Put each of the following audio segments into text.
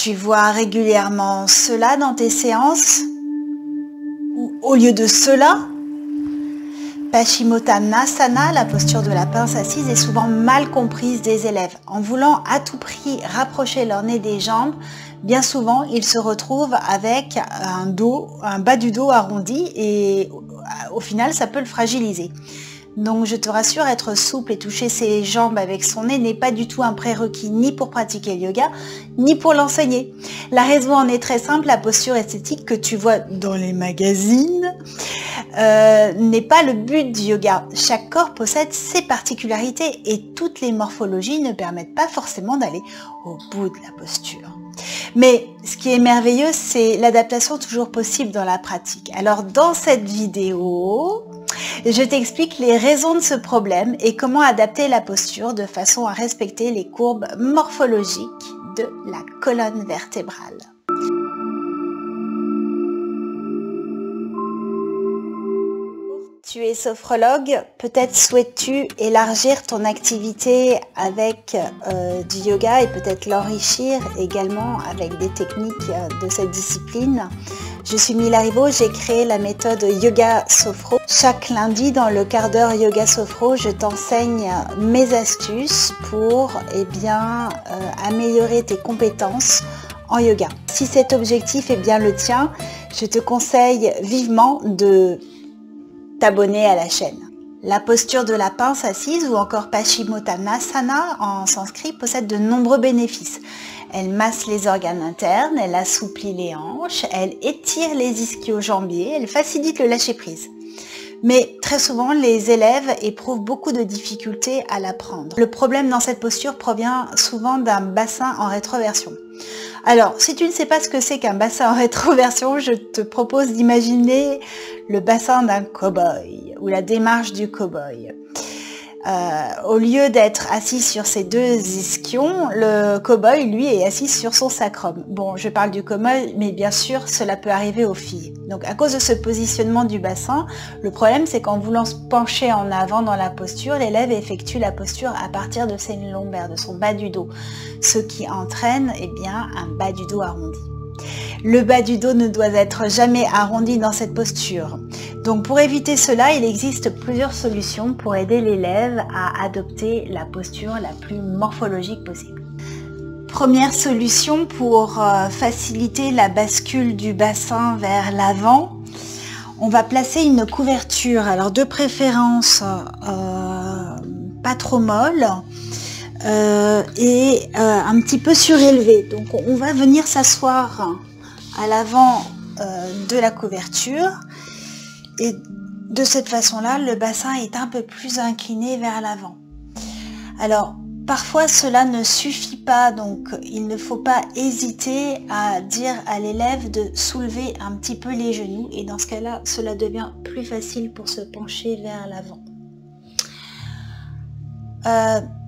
Tu vois régulièrement cela dans tes séances ou au lieu de cela? Paschimottanasana, la posture de la pince assise, est souvent mal comprise des élèves. En voulant à tout prix rapprocher leur nez des jambes, bien souvent ils se retrouvent avec un bas du dos arrondi et au final ça peut le fragiliser. Donc je te rassure, être souple et toucher ses jambes avec son nez n'est pas du tout un prérequis ni pour pratiquer le yoga, ni pour l'enseigner. La raison en est très simple, la posture esthétique que tu vois dans les magazines n'est pas le but du yoga. Chaque corps possède ses particularités et toutes les morphologies ne permettent pas forcément d'aller au bout de la posture. Mais ce qui est merveilleux, c'est l'adaptation toujours possible dans la pratique. Alors dans cette vidéo, je t'explique les raisons de ce problème et comment adapter la posture de façon à respecter les courbes morphologiques de la colonne vertébrale. Tu es sophrologue, peut-être souhaites-tu élargir ton activité avec du yoga et peut-être l'enrichir également avec des techniques de cette discipline. Je suis Mila Rivaud, j'ai créé la méthode Yoga Sophro. Chaque lundi dans le quart d'heure Yoga Sophro, je t'enseigne mes astuces pour améliorer tes compétences en yoga. Si cet objectif est bien le tien, je te conseille vivement de t'abonner à la chaîne. La posture de la pince assise ou encore Paschimottanasana en sanskrit possède de nombreux bénéfices. Elle masse les organes internes, elle assouplit les hanches, elle étire les ischio-jambiers, elle facilite le lâcher-prise. Mais très souvent, les élèves éprouvent beaucoup de difficultés à l'apprendre. Le problème dans cette posture provient souvent d'un bassin en rétroversion. Alors, si tu ne sais pas ce que c'est qu'un bassin en rétroversion, je te propose d'imaginer le bassin d'un cow-boy ou la démarche du cow-boy. Au lieu d'être assis sur ses deux ischions, le cow-boy, lui, est assis sur son sacrum. Bon, je parle du cow-boy, mais bien sûr, cela peut arriver aux filles. Donc, à cause de ce positionnement du bassin, le problème, c'est qu'en voulant se pencher en avant dans la posture, l'élève effectue la posture à partir de ses lombaires, de son bas du dos, ce qui entraîne, un bas du dos arrondi. Le bas du dos ne doit être jamais arrondi dans cette posture. Donc pour éviter cela, il existe plusieurs solutions pour aider l'élève à adopter la posture la plus morphologique possible. Première solution pour faciliter la bascule du bassin vers l'avant, on va placer une couverture, alors de préférence pas trop molle, et un petit peu surélevée. Donc on va venir s'asseoir à l'avant de la couverture et de cette façon-là, le bassin est un peu plus incliné vers l'avant. Alors parfois cela ne suffit pas, donc il ne faut pas hésiter à dire à l'élève de soulever un petit peu les genoux et dans ce cas-là, cela devient plus facile pour se pencher vers l'avant.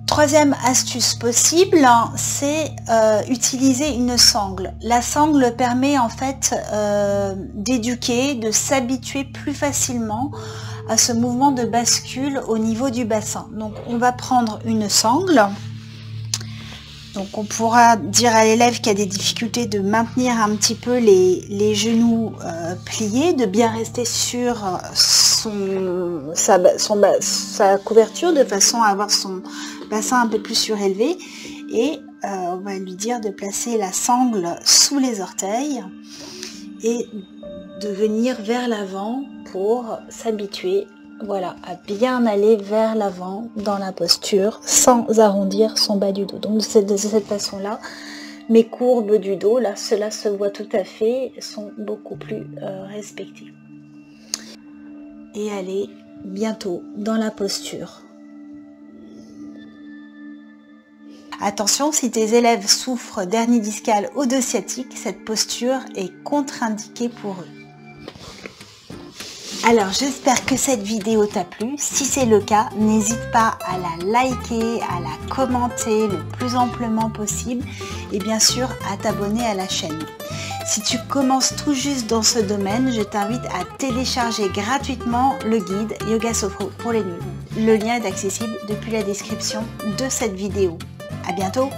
Troisième astuce possible, c'est utiliser une sangle. La sangle permet en fait d'éduquer, de s'habituer plus facilement à ce mouvement de bascule au niveau du bassin. Donc on va prendre une sangle. Donc on pourra dire à l'élève qui a des difficultés de maintenir un petit peu les genoux pliés, de bien rester sur sa couverture de façon à avoir son bassin un peu plus surélevé et on va lui dire de placer la sangle sous les orteils et de venir vers l'avant pour s'habituer à bien aller vers l'avant dans la posture sans arrondir son bas du dos. Donc de cette façon-là, mes courbes du dos, là, cela se voit tout à fait, sont beaucoup plus respectées. Et aller bientôt dans la posture. Attention, si tes élèves souffrent d'hernie discale ou de sciatique, cette posture est contre-indiquée pour eux. Alors j'espère que cette vidéo t'a plu. Si c'est le cas, n'hésite pas à la liker, à la commenter le plus amplement possible et bien sûr à t'abonner à la chaîne. Si tu commences tout juste dans ce domaine, je t'invite à télécharger gratuitement le guide Yoga Sophro pour les nuls. Le lien est accessible depuis la description de cette vidéo. À bientôt!